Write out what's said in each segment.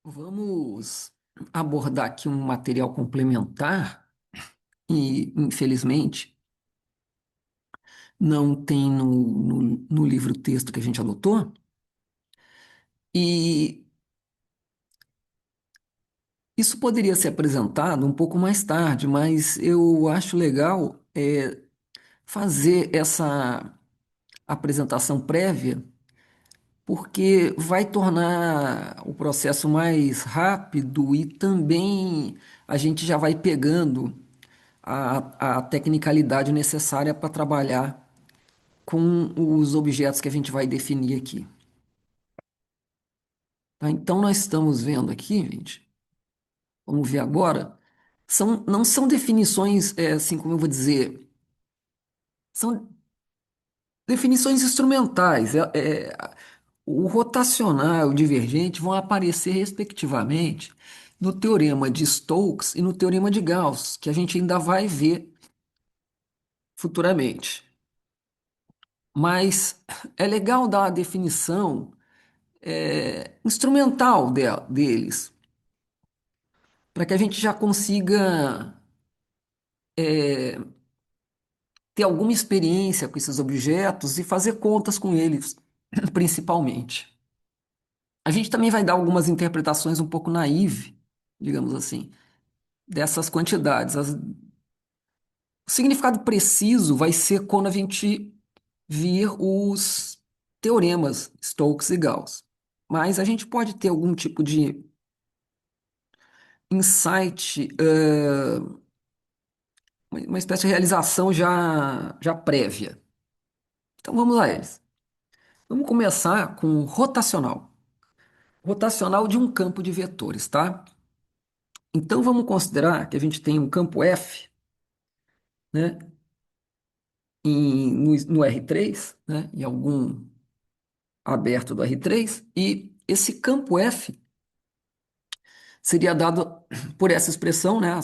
Vamos abordar aqui um material complementar e, infelizmente, não tem no livro-texto que a gente adotou. E isso poderia ser apresentado um pouco mais tarde, mas eu acho legal fazer essa apresentação prévia, porque vai tornar o processo mais rápido e também a gente já vai pegando a tecnicalidade necessária para trabalhar com os objetos que a gente vai definir aqui. Tá? Então, nós estamos vendo aqui, gente, vamos ver agora, não são definições, assim como eu vou dizer, são definições instrumentais. O rotacional e o divergente vão aparecer, respectivamente, no teorema de Stokes e no teorema de Gauss, que a gente ainda vai ver futuramente. Mas é legal dar a definição instrumental deles, para que a gente já consiga ter alguma experiência com esses objetos e fazer contas com eles, principalmente. A gente também vai dar algumas interpretações um pouco naive, digamos assim, dessas quantidades. O significado preciso vai ser quando a gente vir os teoremas Stokes e Gauss. Mas a gente pode ter algum tipo de insight, uma espécie de realização já prévia. Então vamos a eles. Vamos começar com o rotacional. Rotacional de um campo de vetores, tá? Então vamos considerar que a gente tem um campo F, né, no R3, né, em algum aberto do R3, e esse campo F seria dado por essa expressão, né?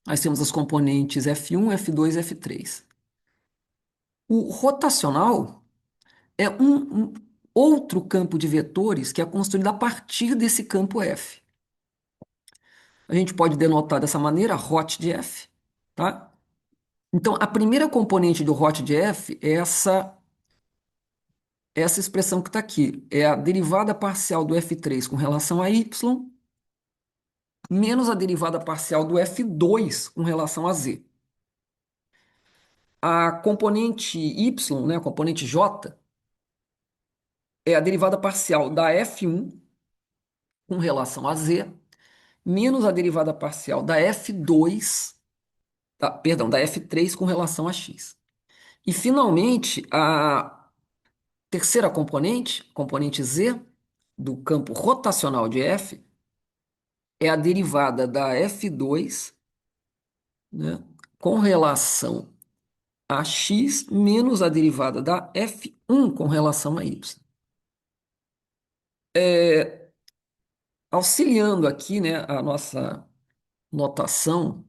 Nós temos as componentes F1, F2 e F3. O rotacional é um outro campo de vetores que é construído a partir desse campo F. A gente pode denotar dessa maneira hot de F, tá? Então, a primeira componente do hot de F é essa expressão que está aqui. É a derivada parcial do F3 com relação a y, menos a derivada parcial do F2 com relação a z. A componente y, né, a componente j, é a derivada parcial da F1 com relação a z, menos a derivada parcial da F2, perdão, da F3 com relação a x. E, finalmente, a terceira componente, componente z, do campo rotacional de F, é a derivada da F2, né, com relação a x menos a derivada da F1 com relação a y. Auxiliando aqui, né, a nossa notação,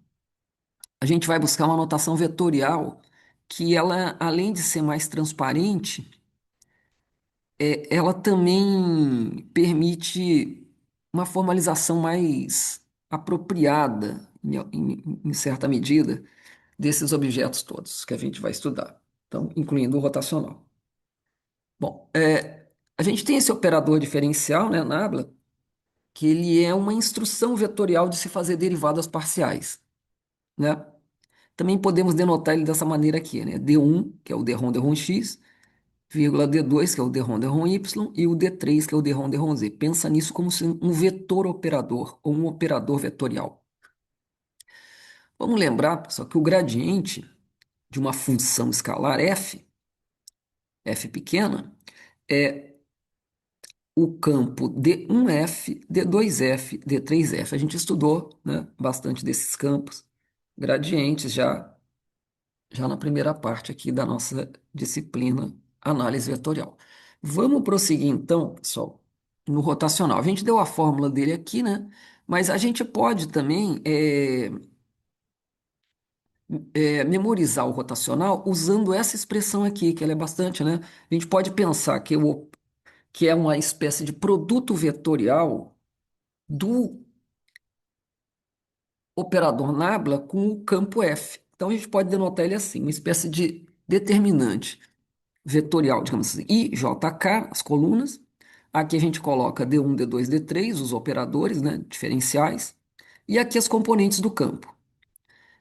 a gente vai buscar uma notação vetorial que ela, além de ser mais transparente, ela também permite uma formalização mais apropriada, em certa medida, desses objetos todos que a gente vai estudar. Então, incluindo o rotacional. Bom, a gente tem esse operador diferencial, né, nabla, que ele é uma instrução vetorial de se fazer derivadas parciais, né? Também podemos denotar ele dessa maneira aqui, né? D1, que é o d-rom x, vírgula D2, que é o d-rom y, e o D3, que é o d-rom z. Pensa nisso como se um vetor operador ou um operador vetorial. Vamos lembrar, pessoal, que o gradiente de uma função escalar f pequena, é o campo D1F, D2F, D3F. A gente estudou, né, bastante desses campos, gradientes já na primeira parte aqui da nossa disciplina análise vetorial. Vamos prosseguir então, pessoal, no rotacional. A gente deu a fórmula dele aqui, né? Mas a gente pode também memorizar o rotacional usando essa expressão aqui, que ela é bastante, né? A gente pode pensar que é uma espécie de produto vetorial do operador nabla com o campo F. Então a gente pode denotar ele assim, uma espécie de determinante vetorial, digamos assim, IJK, as colunas. Aqui a gente coloca D1, D2, D3, os operadores, né, diferenciais, e aqui as componentes do campo.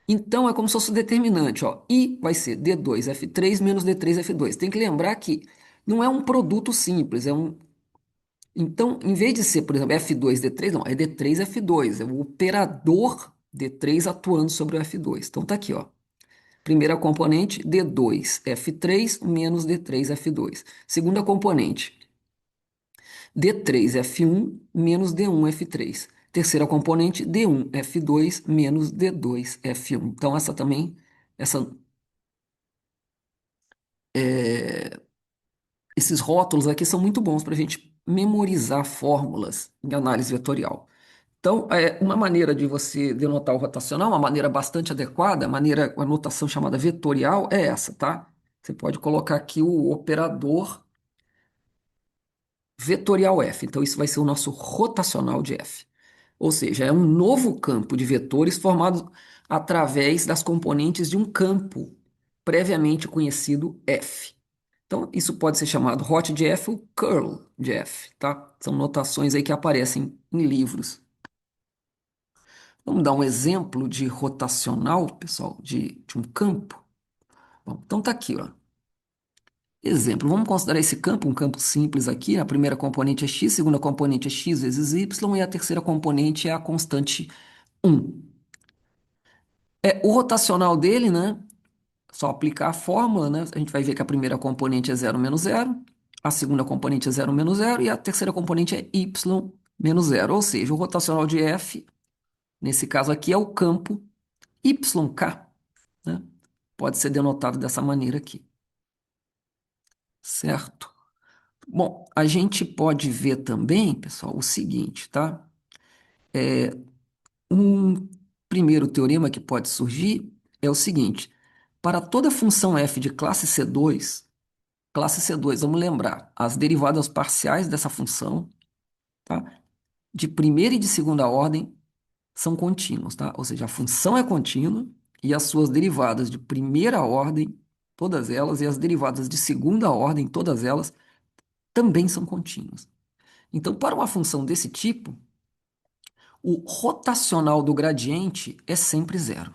Então é como se fosse o determinante, ó. I vai ser D2F3 menos D3F2. Tem que lembrar que não é um produto simples, é um. Então, em vez de ser, por exemplo, F2, D3, não, é D3, F2. É o operador D3 atuando sobre o F2. Então tá aqui, ó. Primeira componente, D2, F3 menos D3, F2. Segunda componente, D3, F1 menos D1, F3. Terceira componente, D1, F2 menos D2, F1. Então, essa também, essa, esses rótulos aqui são muito bons para a gente memorizar fórmulas em análise vetorial. Então, uma maneira de você denotar o rotacional, uma maneira bastante adequada, a notação chamada vetorial é essa, tá? Você pode colocar aqui o operador vetorial F. Então, isso vai ser o nosso rotacional de F. Ou seja, é um novo campo de vetores formado através das componentes de um campo previamente conhecido F. Então, isso pode ser chamado hot de F ou curl de F, tá? São notações aí que aparecem em livros. Vamos dar um exemplo de rotacional, pessoal, de um campo. Bom, então tá aqui, ó. Exemplo, vamos considerar esse campo, um campo simples aqui. A primeira componente é x, a segunda componente é x vezes y e a terceira componente é a constante 1. O rotacional dele, né? Só aplicar a fórmula, né? A gente vai ver que a primeira componente é zero menos zero, a segunda componente é zero menos zero e a terceira componente é y menos zero. Ou seja, o rotacional de F, nesse caso aqui, é o campo YK, né? Pode ser denotado dessa maneira aqui, certo? Bom, a gente pode ver também, pessoal, o seguinte, tá? Um primeiro teorema que pode surgir é o seguinte: para toda função f de classe C2, vamos lembrar, as derivadas parciais dessa função, tá? De primeira e de segunda ordem são contínuos, tá? Ou seja, a função é contínua e as suas derivadas de primeira ordem, todas elas, e as derivadas de segunda ordem, todas elas, também são contínuas. Então, para uma função desse tipo, o rotacional do gradiente é sempre zero,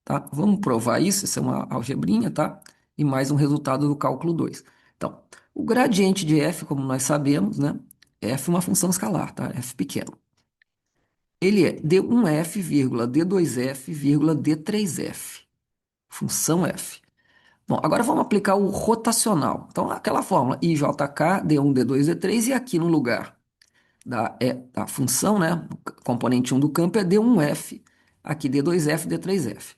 tá? Vamos provar isso, isso é uma algebrinha, tá? E mais um resultado do cálculo 2. Então, o gradiente de f, como nós sabemos, né? F é uma função escalar, tá? F pequeno. Ele é d1f, d2f, d3f. Função f. Bom, agora vamos aplicar o rotacional. Então, aquela fórmula IJK, D1, D2, D3, e aqui no lugar da função, né? Componente 1 do campo é D1F, aqui D2F, D3F.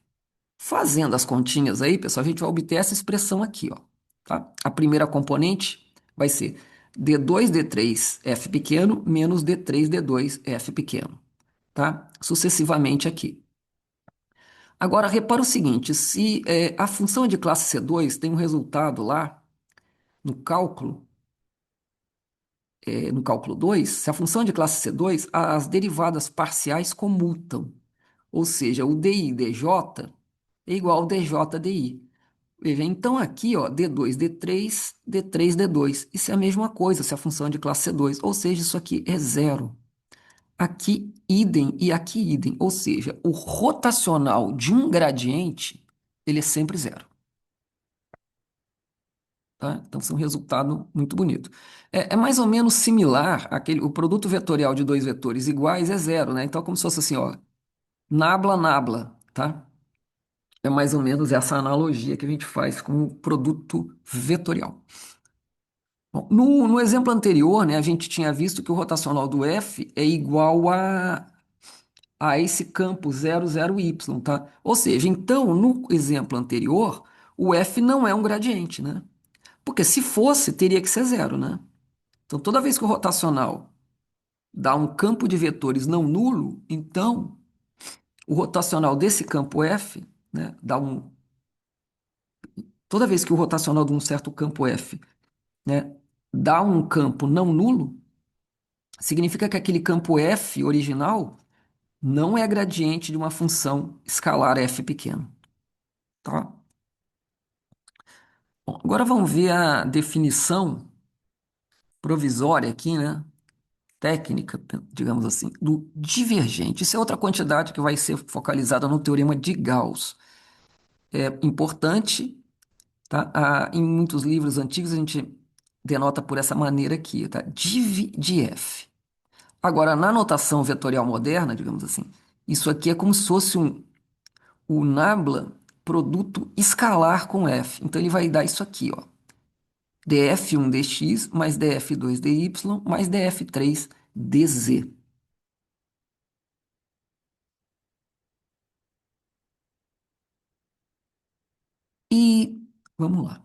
Fazendo as continhas aí, pessoal, a gente vai obter essa expressão aqui, ó, tá? A primeira componente vai ser D2, D3, F pequeno, menos D3, D2, F pequeno, tá? Sucessivamente aqui. Agora, repara o seguinte, se a função é de classe C2 tem um resultado lá no cálculo, no cálculo 2, se a função é de classe C2, as derivadas parciais comutam. Ou seja, o DI DJ é igual ao DJ DI. Veja, então aqui, ó, D2, D3, D3, D2. Isso é a mesma coisa se a função é de classe C2. Ou seja, isso aqui é zero. Aqui idem e aqui idem. Ou seja, o rotacional de um gradiente, ele é sempre zero. Tá? Então, isso é um resultado muito bonito. É mais ou menos similar àquele, o produto vetorial de dois vetores iguais é zero, né? Então, é como se fosse assim, ó, nabla, nabla, tá? É mais ou menos essa analogia que a gente faz com o produto vetorial. Bom, no exemplo anterior, né, a gente tinha visto que o rotacional do F é igual a esse campo 00y, tá? Ou seja, então, no exemplo anterior, o F não é um gradiente, né? Porque se fosse, teria que ser zero, né? Então, toda vez que o rotacional dá um campo de vetores não nulo, então o rotacional desse campo F, né, dá um. Toda vez que o rotacional de um certo campo F, né, dá um campo não nulo, significa que aquele campo f original não é gradiente de uma função escalar f pequeno, tá? Bom, agora vamos ver a definição provisória aqui, né? Técnica, digamos assim, do divergente. Isso é outra quantidade que vai ser focalizada no teorema de Gauss. É importante, tá? Em muitos livros antigos a gente denota por essa maneira aqui, tá? Div de f. Agora, na notação vetorial moderna, digamos assim, isso aqui é como se fosse o nabla produto escalar com f. Então ele vai dar isso aqui, ó. df1 dx mais df2 dy mais df3 dz. E vamos lá.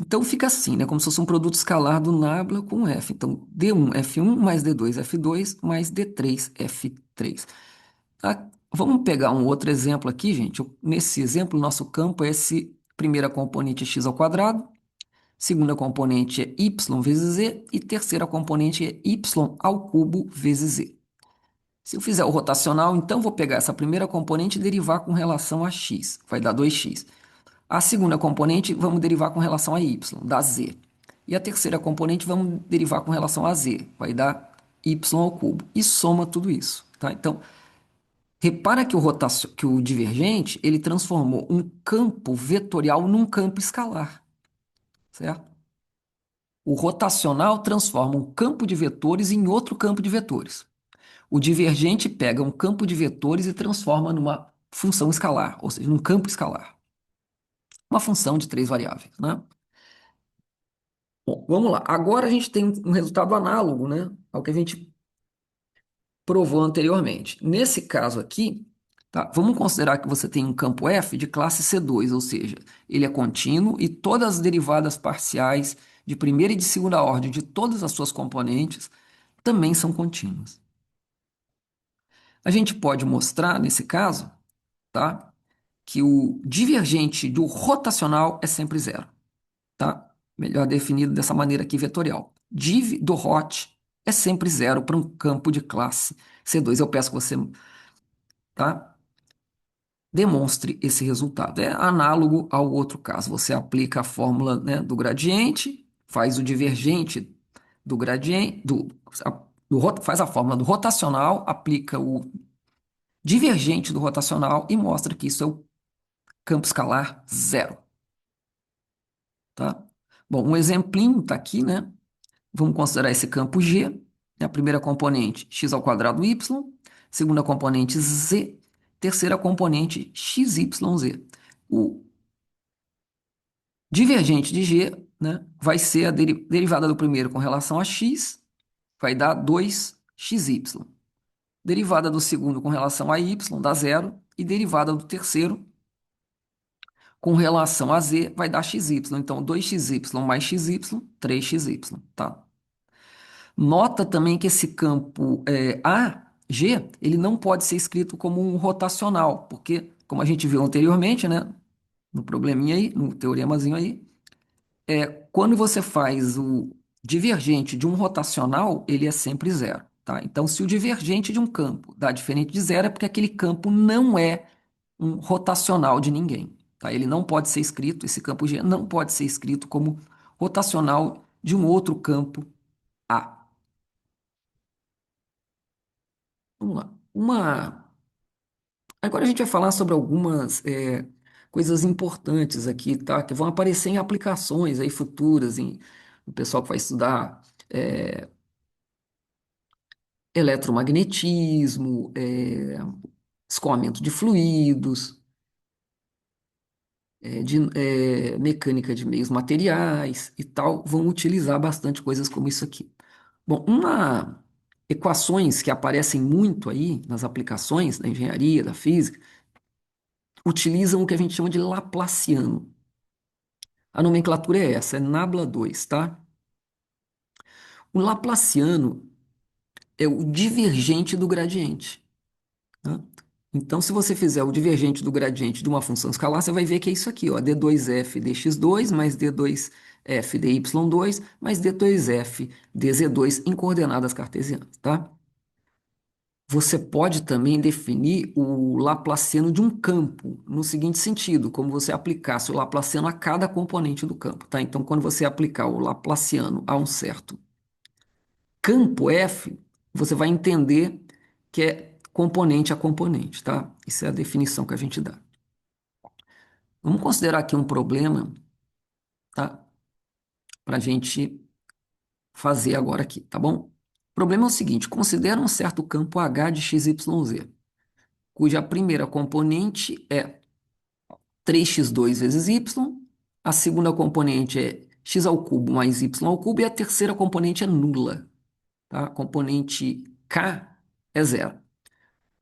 Então fica assim, né? Como se fosse um produto escalar do nabla com f. Então, d1 f1 mais d2 f2 mais d3 f3. Vamos pegar um outro exemplo aqui, gente. Nesse exemplo, nosso campo é esse primeira componente é x ao quadrado, segunda componente é y vezes z e terceira componente é y ao cubo vezes z. Se eu fizer o rotacional, então vou pegar essa primeira componente e derivar com relação a x, vai dar 2x. A segunda componente vamos derivar com relação a y, dá z. E a terceira componente vamos derivar com relação a z, vai dar y ao cubo. E soma tudo isso, tá? Então, repara que que o divergente, ele transformou um campo vetorial num campo escalar, certo? O rotacional transforma um campo de vetores em outro campo de vetores. O divergente pega um campo de vetores e transforma numa função escalar, ou seja, num campo escalar. Uma função de três variáveis, né? Bom, vamos lá. Agora a gente tem um resultado análogo, né, ao que a gente provou anteriormente. Nesse caso aqui, tá, vamos considerar que você tem um campo F de classe C2, ou seja, ele é contínuo e todas as derivadas parciais de primeira e de segunda ordem de todas as suas componentes também são contínuas. A gente pode mostrar, nesse caso, tá, que o divergente do rotacional é sempre zero, tá? Melhor definido dessa maneira aqui, vetorial. Div do hot é sempre zero para um campo de classe C2. Eu peço que você, tá, demonstre esse resultado. É análogo ao outro caso. Você aplica a fórmula, né, do gradiente, faz o divergente do gradiente, faz a fórmula do rotacional, aplica o divergente do rotacional e mostra que isso é o campo escalar zero, tá? Bom, um exemplinho está aqui, né? Vamos considerar esse campo G, né? A primeira componente x ao quadrado y, segunda componente z, terceira componente xyz. O divergente de G, né, vai ser a derivada do primeiro com relação a x, vai dar 2xy. Derivada do segundo com relação a y dá zero, e derivada do terceiro com relação a z vai dar xy. Então, 2xy mais xy, 3xy, tá? Nota também que esse campo AG, ele não pode ser escrito como um rotacional, porque, como a gente viu anteriormente, né, no probleminha aí, no teoremazinho aí, quando você faz o divergente de um rotacional, ele é sempre zero, tá? Então, se o divergente de um campo dá diferente de zero, é porque aquele campo não é um rotacional de ninguém, tá? Ele não pode ser escrito, esse campo G não pode ser escrito como rotacional de um outro campo A. Vamos lá. Agora a gente vai falar sobre algumas coisas importantes aqui, tá? Que vão aparecer em aplicações aí futuras, o pessoal que vai estudar eletromagnetismo, escoamento de fluidos, mecânica de meios materiais e tal, vão utilizar bastante coisas como isso aqui. Bom, equações que aparecem muito aí nas aplicações da engenharia, da física, utilizam o que a gente chama de Laplaciano. A nomenclatura é essa, é nabla 2, tá? O Laplaciano é o divergente do gradiente, tá? Então, se você fizer o divergente do gradiente de uma função escalar, você vai ver que é isso aqui, ó, d2f dx2 mais d2 f dy2 mais d2f dz2 em coordenadas cartesianas, tá? Você pode também definir o Laplaciano de um campo, no seguinte sentido, como você aplicasse o Laplaciano a cada componente do campo, tá? Então, quando você aplicar o Laplaciano a um certo campo F, você vai entender que é componente a componente, tá? Isso é a definição que a gente dá. Vamos considerar aqui um problema, tá? Para a gente fazer agora aqui, tá bom? O problema é o seguinte: considera um certo campo H de x, y, z, cuja primeira componente é 3x2 vezes y, a segunda componente é x ao cubo mais y ao cubo e a terceira componente é nula, tá? A componente k é zero.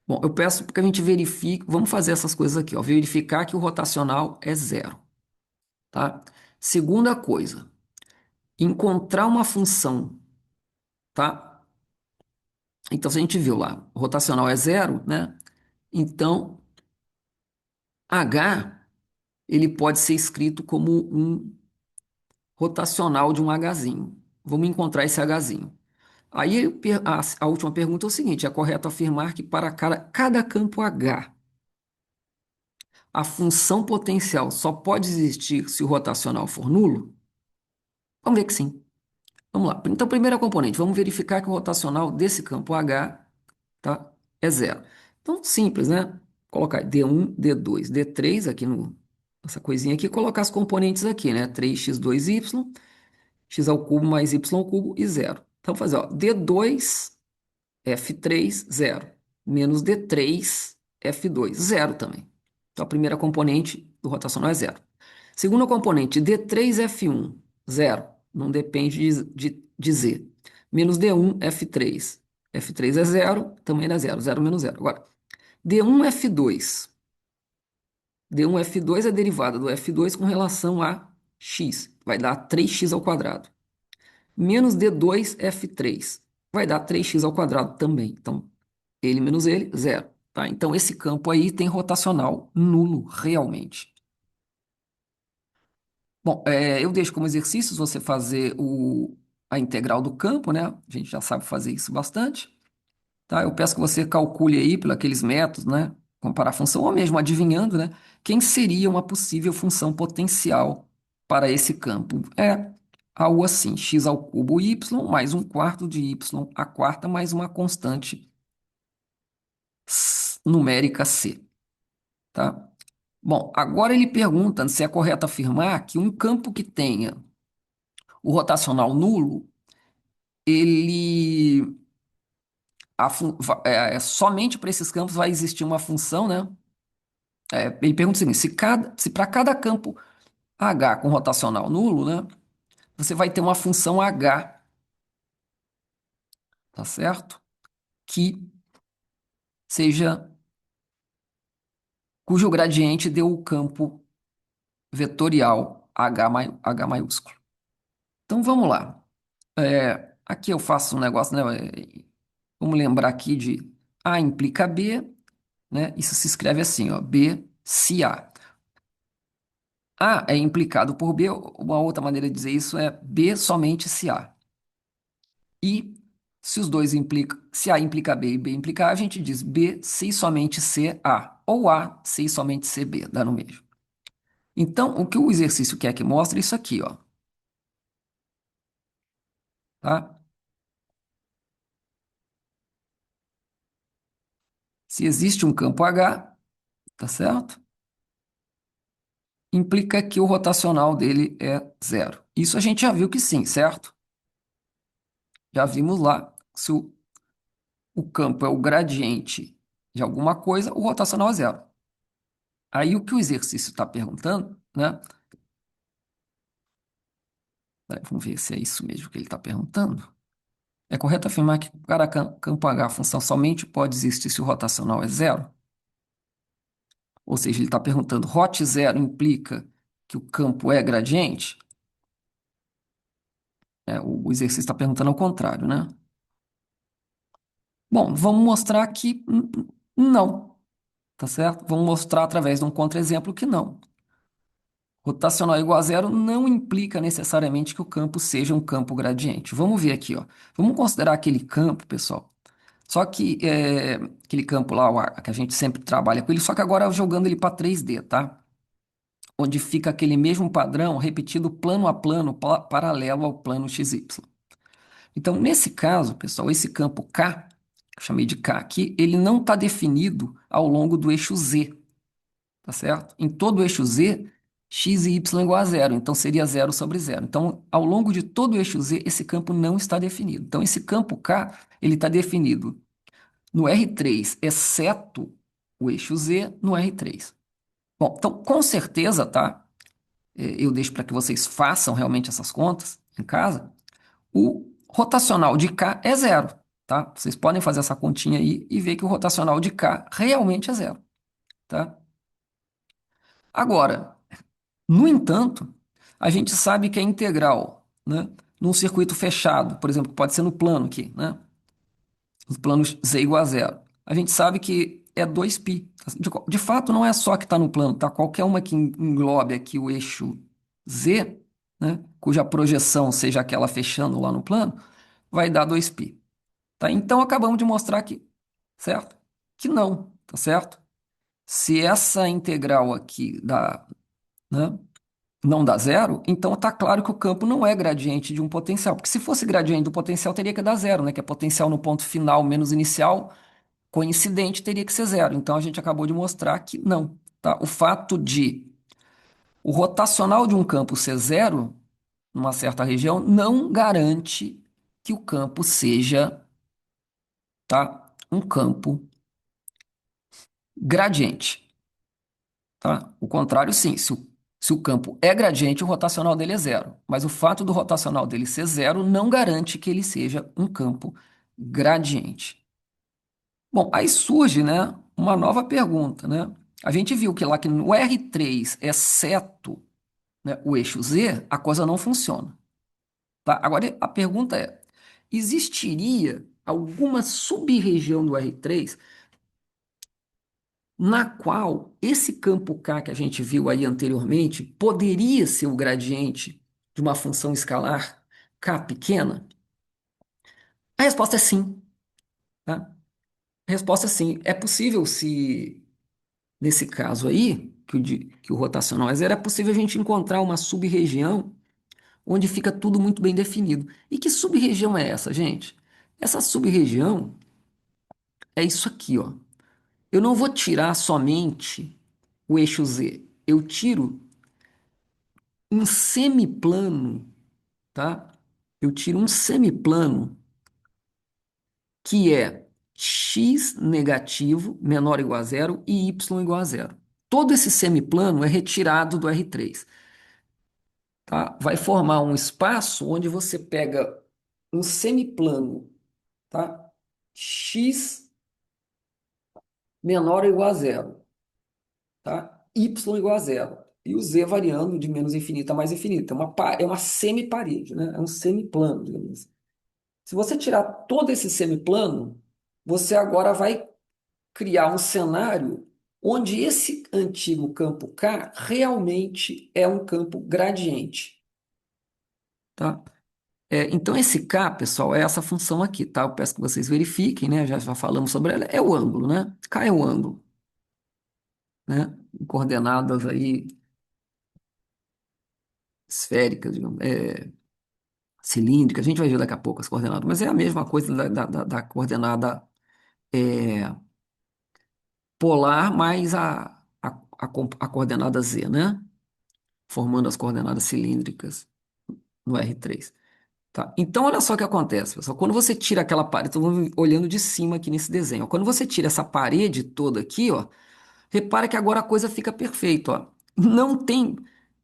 Bom, eu peço que a gente verifique, vamos fazer essas coisas aqui, ó, verificar que o rotacional é zero, tá? Segunda coisa, encontrar uma função, tá? Então, se a gente viu lá, o rotacional é zero, né? Então, H, ele pode ser escrito como um rotacional de um Hzinho. Vamos encontrar esse Hzinho. Aí a última pergunta é o seguinte: é correto afirmar que para cada campo H, a função potencial só pode existir se o rotacional for nulo? Vamos ver que sim. Vamos lá. Então, primeira componente, vamos verificar que o rotacional desse campo H, tá, é zero. Então, simples, né? Colocar D1, D2, D3 aqui no essa coisinha aqui, colocar as componentes aqui, né? 3x2y, x ao cubo mais y ao cubo e zero. Então, fazer, ó, D2 F3, zero. Menos D3, F2, zero também. Então, a primeira componente do rotacional é zero. Segunda componente, D3, F1, zero. Não depende de Z. Menos D1, F3. F3 é zero, também é zero. Zero menos zero. Agora, D1, F2. D1, F2 é derivada do F2 com relação a x. Vai dar 3x ao quadrado. Menos D2, F3. Vai dar 3x ao quadrado também. Então, ele menos ele, zero. Tá? Então, esse campo aí tem rotacional nulo, realmente. Bom, eu deixo como exercícios você fazer a integral do campo, né? A gente já sabe fazer isso bastante. Tá? Eu peço que você calcule aí, por aqueles métodos, né? Comparar a função, ou mesmo adivinhando, né? Quem seria uma possível função potencial para esse campo? É algo assim, x ao cubo y mais um quarto de y a quarta mais uma constante numérica c. Tá? Bom, agora ele pergunta se é correto afirmar que um campo que tenha o rotacional nulo, ele somente para esses campos vai existir uma função, né? Ele pergunta o seguinte: se para cada campo H com rotacional nulo, né, você vai ter uma função H, tá certo? Que seja cujo gradiente dê o campo vetorial H maiúsculo. Então vamos lá. Aqui eu faço um negócio, né? Vamos lembrar aqui de A implica B, né? Isso se escreve assim, ó, B se A. A é implicado por B, uma outra maneira de dizer isso é B somente se A. E se os dois implicam, se A implica B e B implica A, a gente diz B se e somente se A, ou A se e somente se B, dá no mesmo. Então, o que o exercício quer que mostre é isso aqui, ó, tá? Se existe um campo H, tá certo? Implica que o rotacional dele é zero. Isso a gente já viu que sim, certo? Já vimos lá, se o campo é o gradiente de alguma coisa, o rotacional é zero. Aí o que o exercício está perguntando, né? Vamos ver se é isso mesmo que ele está perguntando. É correto afirmar que para campo H a função somente pode existir se o rotacional é zero? Ou seja, ele está perguntando, rot zero implica que o campo é gradiente? O exercício está perguntando ao contrário, né? Bom, vamos mostrar que não, tá certo? Vamos mostrar através de um contra-exemplo que não. Rotacional igual a zero não implica necessariamente que o campo seja um campo gradiente. Vamos ver aqui, ó. Vamos considerar aquele campo, pessoal. Só que aquele campo lá, que a gente sempre trabalha com ele, só que agora jogando ele para 3D, tá? Onde fica aquele mesmo padrão repetido plano a plano, paralelo ao plano XY. Então, nesse caso, pessoal, esse campo K, que eu chamei de K aqui, ele não está definido ao longo do eixo Z, tá certo? Em todo o eixo Z, x e y igual a zero, então seria zero sobre zero. Então, ao longo de todo o eixo Z, esse campo não está definido. Então, esse campo K, ele está definido no R3, exceto o eixo Z no R3. Bom, então, com certeza, tá? Eu deixo para que vocês façam realmente essas contas em casa. O rotacional de K é zero, tá? Vocês podem fazer essa continha aí e ver que o rotacional de K realmente é zero, tá? Agora, no entanto, a gente sabe que a integral, né, num circuito fechado, por exemplo, pode ser no plano aqui, né? No plano z igual a zero. A gente sabe que é 2π. De fato, não é só que está no plano, tá? Qualquer uma que englobe aqui o eixo z, né, cuja projeção seja aquela fechando lá no plano, vai dar 2π. Tá? Então, acabamos de mostrar aqui, certo? Que não, tá certo? Se essa integral aqui dá, né, não dá zero, então está claro que o campo não é gradiente de um potencial. Porque se fosse gradiente do potencial, teria que dar zero, né? Que é potencial no ponto final menos inicial, coincidente, teria que ser zero. Então, a gente acabou de mostrar que não. Tá? O fato de o rotacional de um campo ser zero, numa certa região, não garante que o campo seja, tá, um campo gradiente. Tá? O contrário, sim. Se o campo é gradiente, o rotacional dele é zero. Mas o fato do rotacional dele ser zero não garante que ele seja um campo gradiente. Bom, aí surge, né, uma nova pergunta, né? A gente viu que lá que no R3, exceto, né, o eixo Z, a coisa não funciona. Tá? Agora a pergunta é: existiria alguma sub-região do R3 na qual esse campo K que a gente viu aí anteriormente poderia ser o gradiente de uma função escalar K pequena? A resposta é sim, tá? A resposta é sim. É possível se, nesse caso aí, que o rotacional é zero, é possível a gente encontrar uma sub-região onde fica tudo muito bem definido. E que sub-região é essa, gente? Essa sub-região é isso aqui, ó. Eu não vou tirar somente o eixo Z. Eu tiro um semiplano, tá? Eu tiro um semiplano que é x negativo menor ou igual a zero e y igual a zero. Todo esse semiplano é retirado do R3, tá? Vai formar um espaço onde você pega um semiplano, tá? X menor ou igual a zero, tá? Y igual a zero. E o z variando de menos infinito a mais infinito. É uma semiparede, né? É um semiplano, digamos assim. Se você tirar todo esse semiplano, você agora vai criar um cenário onde esse antigo campo K realmente é um campo gradiente, tá? Então esse K, pessoal, é essa função aqui, tá? Eu peço que vocês verifiquem, né? Já falamos sobre ela. É o ângulo, né? K é o ângulo, né? Em coordenadas aí esféricas, digamos, cilíndricas. A gente vai ver daqui a pouco as coordenadas, mas é a mesma coisa da coordenada é, polar mais a coordenada z, né? Formando as coordenadas cilíndricas no R3. Tá? Então, olha só o que acontece, pessoal. Quando você tira aquela parede, estou olhando de cima aqui nesse desenho. Ó. Quando você tira essa parede toda aqui, ó, repara que agora a coisa fica perfeita. Ó. Não tem.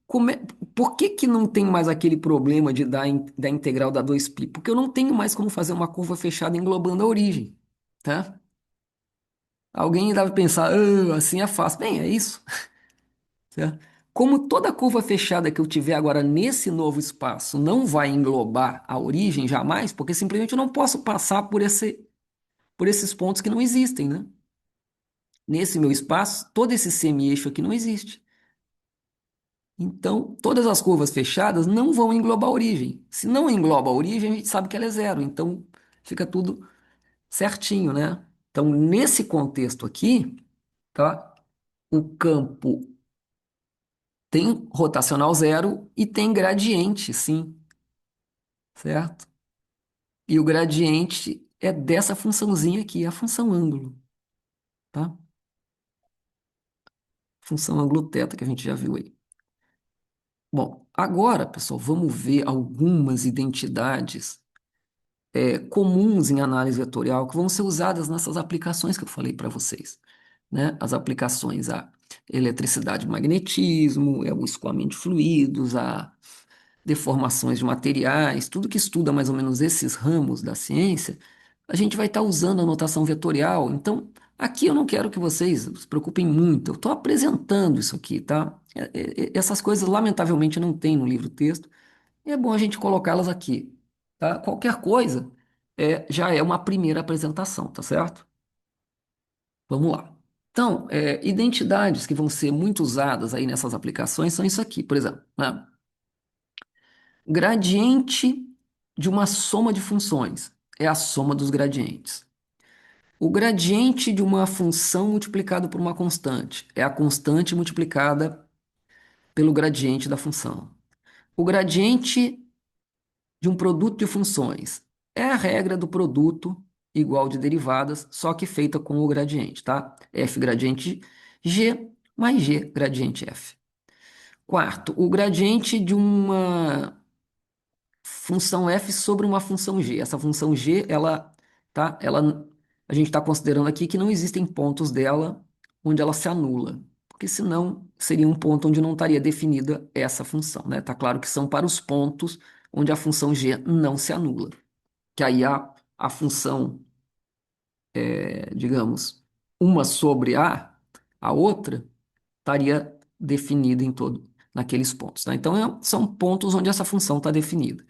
Como é- Por que que não tem mais aquele problema de da integral da 2π? Porque eu não tenho mais como fazer uma curva fechada englobando a origem. Tá? Alguém deve pensar, "Ah, assim é fácil." Bem, é isso. Certo? Como toda curva fechada que eu tiver agora nesse novo espaço não vai englobar a origem jamais, porque simplesmente eu não posso passar por esses pontos que não existem, né? Nesse meu espaço, todo esse semi-eixo aqui não existe. Então, todas as curvas fechadas não vão englobar a origem. Se não engloba a origem, a gente sabe que ela é zero. Então, fica tudo certinho, né? Então, nesse contexto aqui, tá? O campo tem rotacional zero e tem gradiente, sim, certo? E o gradiente é dessa funçãozinha aqui, a função ângulo, tá? Função ângulo θ que a gente já viu aí. Bom, agora, pessoal, vamos ver algumas identidades comuns em análise vetorial que vão ser usadas nessas aplicações que eu falei para vocês, né? As aplicações a eletricidade e magnetismo, o escoamento de fluidos, a deformações de materiais, tudo que estuda mais ou menos esses ramos da ciência, a gente vai estar usando a notação vetorial. Então, aqui eu não quero que vocês se preocupem muito, eu estou apresentando isso aqui, tá? Essas coisas, lamentavelmente, não tem no livro-texto, e é bom a gente colocá-las aqui, tá? Qualquer coisa já é uma primeira apresentação, tá certo? Vamos lá. Então, identidades que vão ser muito usadas aí nessas aplicações são isso aqui, por exemplo, né? Gradiente de uma soma de funções é a soma dos gradientes. O gradiente de uma função multiplicado por uma constante é a constante multiplicada pelo gradiente da função. O gradiente de um produto de funções é a regra do produto igual de derivadas, só que feita com o gradiente, tá? F gradiente g mais g gradiente f. Quarto, o gradiente de uma função f sobre uma função g. Essa função g, a gente está considerando aqui que não existem pontos dela onde ela se anula, porque senão seria um ponto onde não estaria definida essa função, né? Tá claro que são para os pontos onde a função g não se anula, que aí a função, digamos, uma sobre a outra, estaria definida em todo naqueles pontos, tá? Então são pontos onde essa função está definida.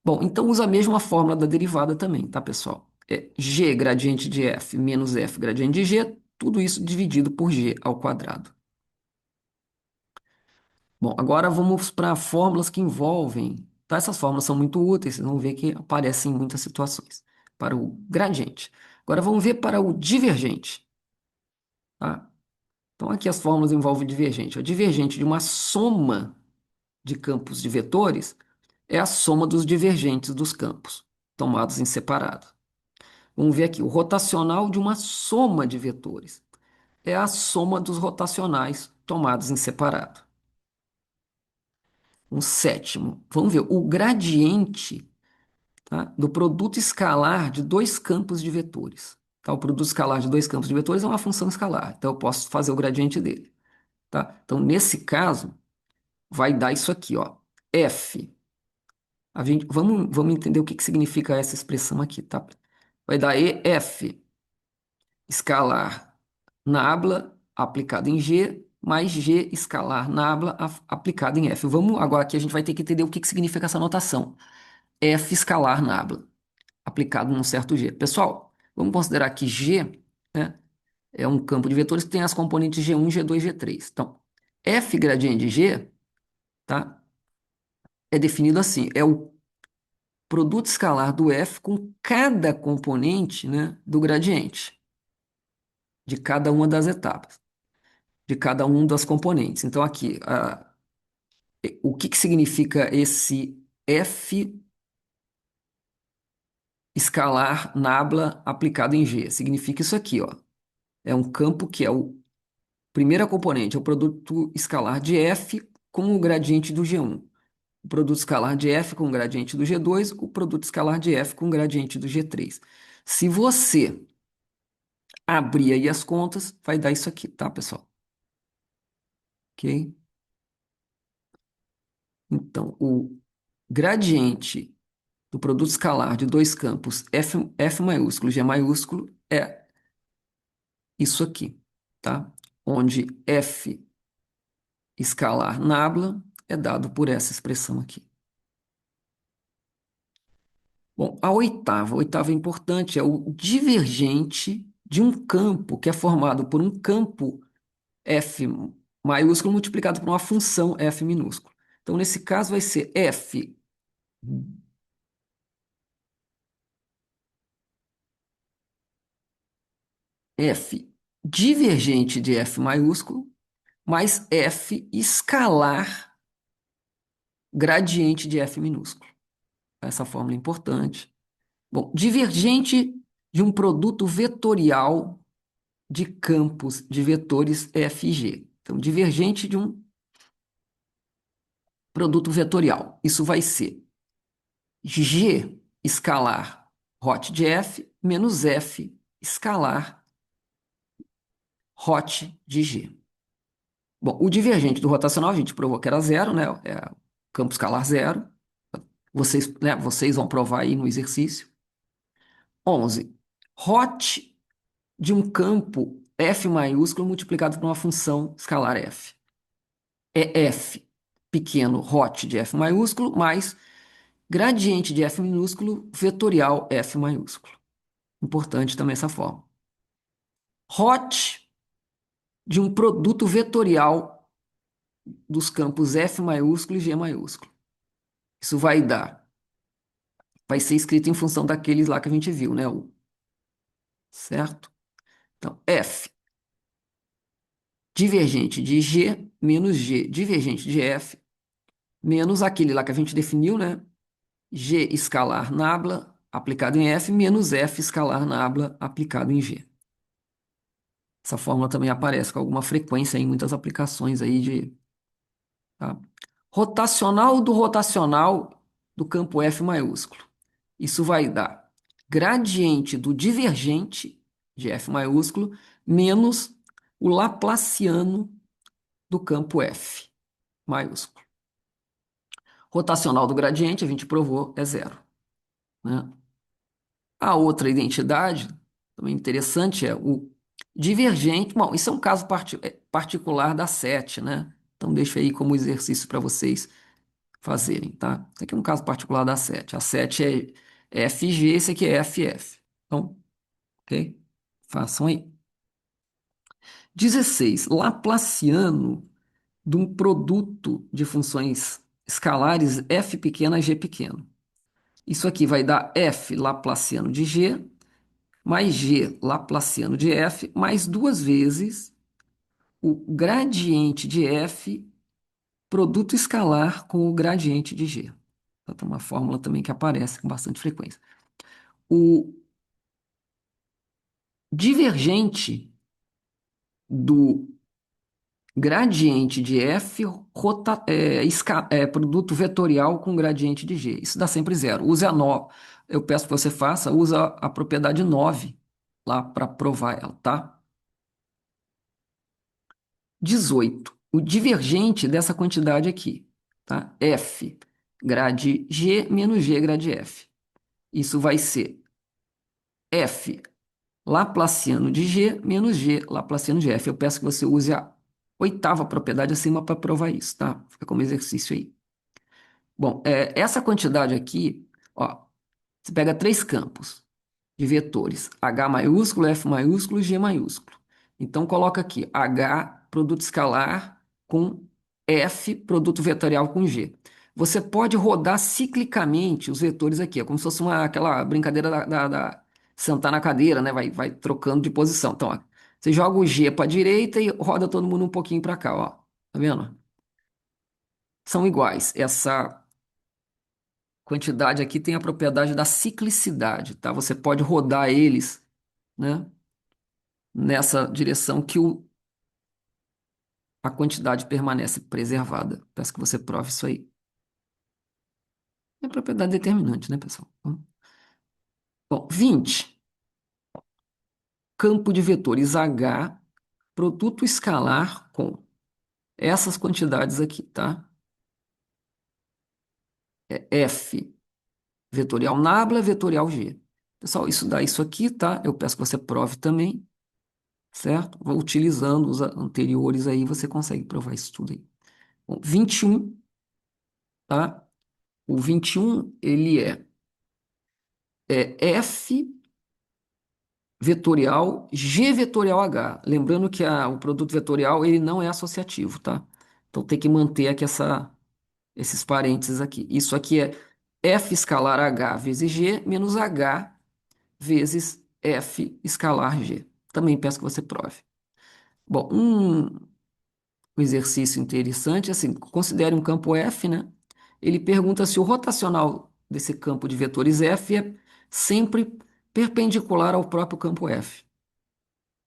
Bom, então usa a mesma fórmula da derivada também, tá, pessoal? É g gradiente de f menos f gradiente de g, tudo isso dividido por g ao quadrado. Bom, agora vamos para fórmulas que envolvem, tá? Essas fórmulas são muito úteis, vocês vão ver que aparecem em muitas situações. Para o gradiente. Agora vamos ver para o divergente, tá? Então aqui as fórmulas envolvem o divergente. O divergente de uma soma de campos de vetores é a soma dos divergentes dos campos, tomados em separado. Vamos ver aqui, o rotacional de uma soma de vetores é a soma dos rotacionais tomados em separado. Um sétimo, vamos ver, o gradiente, tá, do produto escalar de dois campos de vetores. Tá? O produto escalar de dois campos de vetores é uma função escalar, então eu posso fazer o gradiente dele. Tá? Então, nesse caso, vai dar isso aqui, ó, f. Vamos entender o que significa essa expressão aqui, tá? Vai dar EF escalar nabla aplicado em G, mais G escalar nabla aplicado em F. Vamos agora aqui a gente vai ter que entender o que significa essa notação. F escalar nabla aplicado num certo G. Pessoal, vamos considerar que G, né, é um campo de vetores que tem as componentes G1, G2, G3. Então, F gradiente de G, tá, é definido assim, é o produto escalar do F com cada componente, né, do gradiente, de cada uma das etapas, de cada um das componentes. Então, aqui, o que significa esse F escalar nabla aplicado em G? Significa isso aqui, ó. É um campo que é o primeira componente, é o produto escalar de F com o gradiente do G1. O produto escalar de F com o gradiente do G2, o produto escalar de F com o gradiente do G3. Se você abrir aí as contas, vai dar isso aqui, tá, pessoal? Ok? Então, o gradiente do produto escalar de dois campos F maiúsculo e G maiúsculo é isso aqui, tá? Onde F escalar nabla é dado por essa expressão aqui. Bom, a oitava é importante, é o divergente de um campo que é formado por um campo F maiúsculo multiplicado por uma função f minúsculo. Então, nesse caso, vai ser f divergente de f maiúsculo mais f escalar gradiente de f minúsculo. Essa fórmula é importante. Bom, divergente de um produto vetorial de campos de vetores f e g. Então, divergente de um produto vetorial. Isso vai ser g escalar hot de f menos f escalar hot de g. Bom, o divergente do rotacional a gente provou que era zero, né? É campo escalar zero. Vocês vão provar aí no exercício. 11. Hot de um campo f maiúsculo multiplicado por uma função escalar f. É f pequeno hot de f maiúsculo mais gradiente de f minúsculo vetorial f maiúsculo. Importante também essa forma. Hot de um produto vetorial dos campos f maiúsculo e g maiúsculo. Isso vai ser escrito em função daqueles lá que a gente viu, né? Certo? Então, f divergente de g menos g divergente de f menos aquele lá que a gente definiu, né? G escalar nabla aplicado em f menos f escalar nabla aplicado em g. Essa fórmula também aparece com alguma frequência em muitas aplicações aí de, tá? Rotacional do rotacional do campo F maiúsculo. Isso vai dar gradiente do divergente de F maiúsculo menos o laplaciano do campo F maiúsculo. Rotacional do gradiente, a gente provou, é zero, né? A outra identidade, também interessante, é o divergente. Bom, isso é um caso particular da sete, né? Então, deixa aí como exercício para vocês fazerem, tá? Isso aqui é um caso particular da sete. A sete é FG, esse aqui é FF. Então, ok? Façam aí. 16. Laplaciano de um produto de funções escalares f pequena g pequeno. Isso aqui vai dar f laplaciano de g mais g laplaciano de f mais duas vezes o gradiente de f produto escalar com o gradiente de g. Então, é uma fórmula também que aparece com bastante frequência. O divergente do gradiente de f produto vetorial com gradiente de g. Isso dá sempre zero. Use a 9. Eu peço que você faça, usa a propriedade 9 lá para provar ela, tá? 18. O divergente dessa quantidade aqui, tá? F grade G menos G grade F. Isso vai ser F Laplaciano de G menos G Laplaciano de F. Eu peço que você use a oitava propriedade acima para provar isso, tá? Fica como exercício aí. Bom, essa quantidade aqui, ó, você pega três campos de vetores, H maiúsculo, F maiúsculo e G maiúsculo. Então, coloca aqui H, produto escalar, com F, produto vetorial com G. Você pode rodar ciclicamente os vetores aqui, é como se fosse aquela brincadeira da sentar na cadeira, né? Vai trocando de posição. Então, ó, você joga o G para a direita e roda todo mundo um pouquinho para cá, ó. Tá vendo? São iguais. Essa quantidade aqui tem a propriedade da ciclicidade, tá? Você pode rodar eles, né, nessa direção que a quantidade permanece preservada. Peço que você prove isso aí. É propriedade determinante, né, pessoal? Bom, 20. Campo de vetores H, produto escalar com essas quantidades aqui, tá? É F vetorial nabla, vetorial G. Pessoal, isso dá isso aqui, tá? Eu peço que você prove também, certo? Vou utilizando os anteriores aí, você consegue provar isso tudo aí. Bom, 21, tá? O 21, ele é F vetorial G vetorial H. Lembrando que o produto vetorial ele não é associativo, tá? Então tem que manter aqui esses parênteses aqui. Isso aqui é F escalar H vezes G menos H vezes F escalar G. Também peço que você prove. Bom, um exercício interessante, assim, considere um campo F, né? Ele pergunta se o rotacional desse campo de vetores F é sempre perpendicular ao próprio campo F.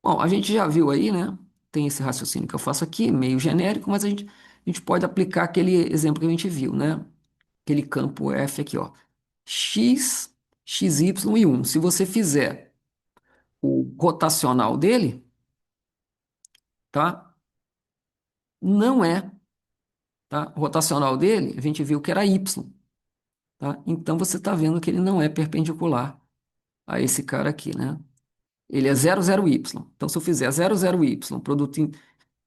Bom, a gente já viu aí, né? Tem esse raciocínio que eu faço aqui, meio genérico, mas a gente pode aplicar aquele exemplo que a gente viu, né? Aquele campo F aqui, ó. X, XY e 1. Se você fizer o rotacional dele, tá? Não é, tá? O rotacional dele, a gente viu que era Y, tá? Então você está vendo que ele não é perpendicular a esse cara aqui, né? Ele é 00Y. Então, se eu fizer 00Y,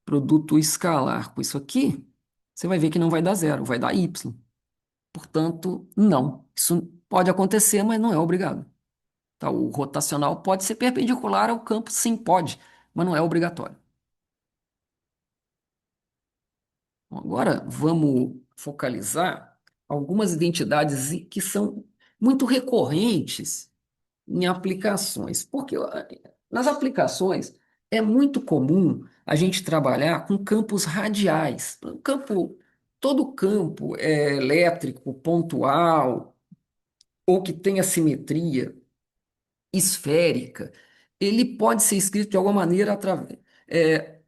produto escalar com isso aqui, você vai ver que não vai dar zero, vai dar Y. Portanto, não. Isso pode acontecer, mas não é obrigado. Tá? O rotacional pode ser perpendicular ao campo, sim, pode, mas não é obrigatório. Bom, agora vamos focalizar algumas identidades que são muito recorrentes em aplicações. Porque nas aplicações é muito comum a gente trabalhar com campos radiais. Todo campo elétrico pontual ou que tenha simetria esférica, ele pode ser escrito de alguma maneira é,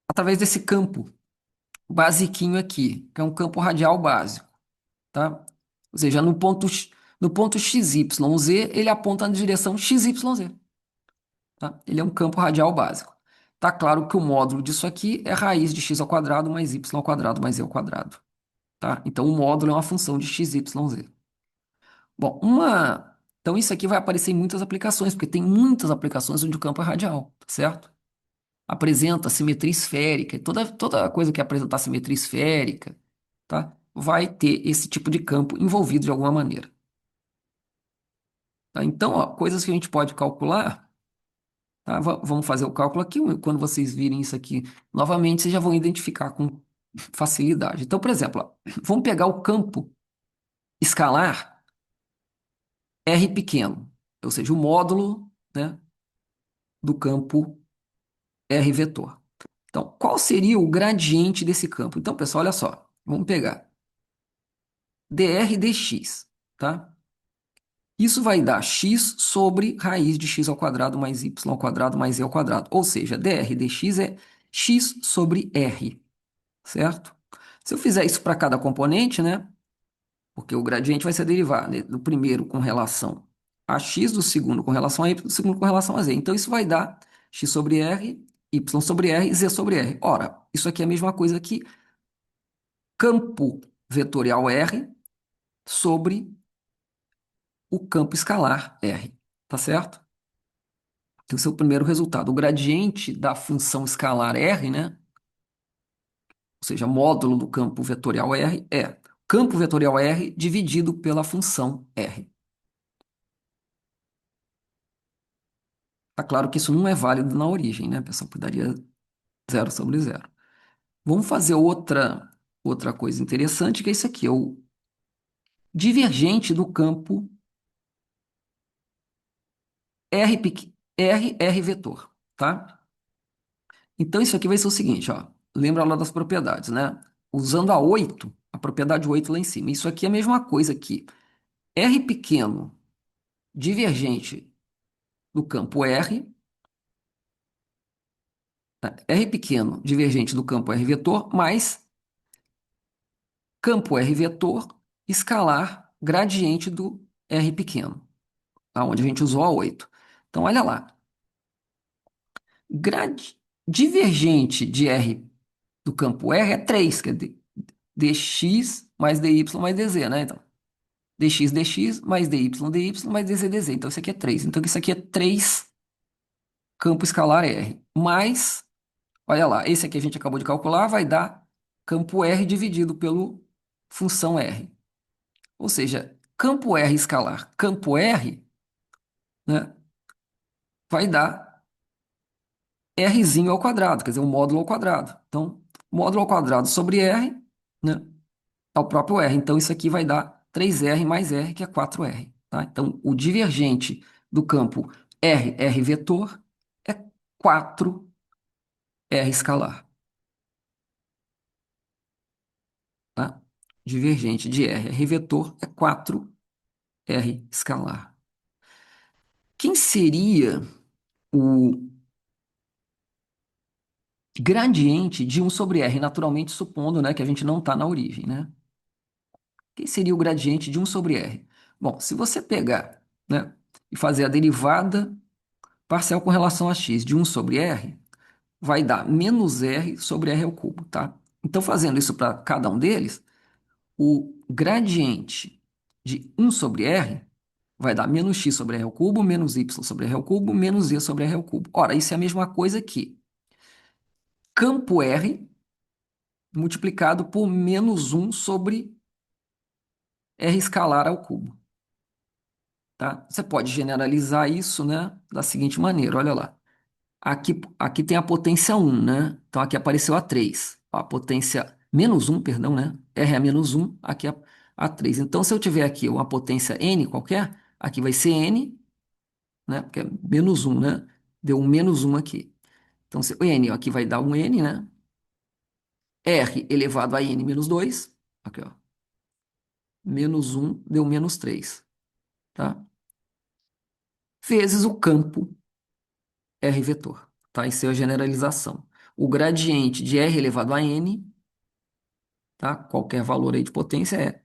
através desse campo basiquinho aqui, que é um campo radial básico, tá? Ou seja, no ponto x y z ele aponta na direção x y z, tá? Ele é um campo radial básico. Tá claro que o módulo disso aqui é raiz de x ao quadrado mais y ao quadrado mais z ao quadrado, tá? Então o módulo é uma função de x, y, z. Bom, então isso aqui vai aparecer em muitas aplicações, porque tem muitas aplicações onde o campo é radial, tá certo? Apresenta simetria esférica, e toda coisa que apresentar simetria esférica, tá? Vai ter esse tipo de campo envolvido de alguma maneira, tá? Então, ó, coisas que a gente pode calcular, tá? Vamos fazer o cálculo aqui. Quando vocês virem isso aqui novamente, vocês já vão identificar com facilidade. Então, por exemplo, ó, vamos pegar o campo escalar R pequeno, ou seja, o módulo, né, do campo R vetor. Então, qual seria o gradiente desse campo? Então, pessoal, olha só. Vamos pegar dr dx, tá? Isso vai dar x sobre raiz de x ao quadrado mais y ao quadrado mais z ao quadrado. Ou seja, dr dx é x sobre r, certo? Se eu fizer isso para cada componente, né? Porque o gradiente vai se derivar, né, do primeiro com relação a x, do segundo com relação a y, do segundo com relação a z. Então, isso vai dar x sobre r, y sobre r e z sobre r. Ora, isso aqui é a mesma coisa que campo vetorial R sobre o campo escalar R, tá certo? Então, esse é o primeiro resultado. O gradiente da função escalar R, né? Ou seja, módulo do campo vetorial R é campo vetorial R dividido pela função R. Tá claro que isso não é válido na origem, né, pessoal? Que daria zero sobre zero. Vamos fazer outra coisa interessante, que é isso aqui, é o divergente do campo R vetor, tá? Então, isso aqui vai ser o seguinte, ó. Lembra lá das propriedades, né? Usando a 8, a propriedade 8 lá em cima. Isso aqui é a mesma coisa que R pequeno divergente do campo R, tá? R pequeno divergente do campo R vetor, mais campo R vetor escalar gradiente do R pequeno, aonde a gente usou a 8. Então, olha lá. Grad... Divergente de R do campo R é 3, quer dizer, dx mais dy mais dz, né? Então, dx mais dy mais dz. Então, isso aqui é 3. Então, isso aqui é 3 campo escalar R. Mais, olha lá, esse aqui a gente acabou de calcular, vai dar campo R dividido pelo função R. Ou seja, campo R escalar campo R, né? vai dar Rzinho ao quadrado, quer dizer, um módulo ao quadrado. Então, módulo ao quadrado sobre R, né, é o próprio R. Então, isso aqui vai dar 3R mais R, que é 4R. Tá? Então, o divergente do campo R vetor, é 4R escalar. Tá? Divergente de R vetor é 4R escalar. Quem seria o gradiente de um sobre R, naturalmente supondo, né, que a gente não está na origem, né? Quem seria o gradiente de um sobre R? Bom, se você pegar, né, e fazer a derivada parcial com relação a x de um sobre R, vai dar menos R sobre R ao cubo, tá? Então, fazendo isso para cada um deles, o gradiente de um sobre R vai dar menos x sobre R ao cubo, menos y sobre R ao cubo, menos z sobre R ao cubo. Ora, isso é a mesma coisa que campo R multiplicado por menos um sobre R escalar ao cubo, tá? Você pode generalizar isso, né, da seguinte maneira, olha lá. Aqui tem a potência um, né? Então aqui apareceu a 3. A potência menos um, perdão, né? R é menos um, aqui é a 3. Então se eu tiver aqui uma potência N qualquer, aqui vai ser N, né? Porque é menos um, né? Deu um menos um aqui. Então o N aqui vai dar um N, né? R elevado a N menos 2, aqui ó, menos um deu menos 3, tá? Vezes o campo R vetor, tá? Isso é a generalização. O gradiente de R elevado a N, tá? Qualquer valor aí de potência é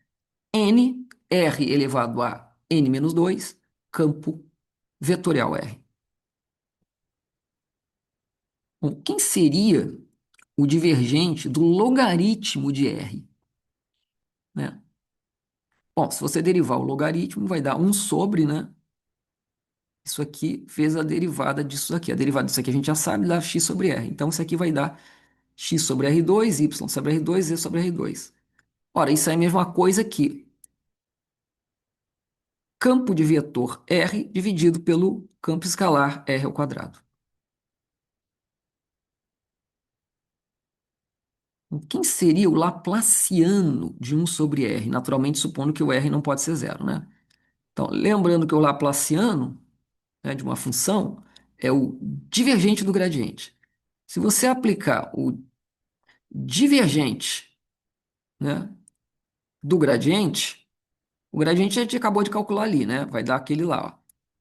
N, R elevado a N menos 2 campo vetorial R. Bom, quem seria o divergente do logaritmo de R, né? Bom, se você derivar o logaritmo, vai dar um sobre, né? Isso aqui fez a derivada disso aqui. A derivada disso aqui a gente já sabe, dá x sobre R. Então, isso aqui vai dar x sobre R2, y sobre R2, z sobre R2. Ora, isso é a mesma coisa que campo de vetor R dividido pelo campo escalar R ao quadrado. Quem seria o Laplaciano de um sobre R? Naturalmente, supondo que o R não pode ser zero, né? Então, lembrando que o Laplaciano, né, de uma função é o divergente do gradiente. Se você aplicar o divergente, né, do gradiente, o gradiente a gente acabou de calcular ali, né? Vai dar aquele lá, ó,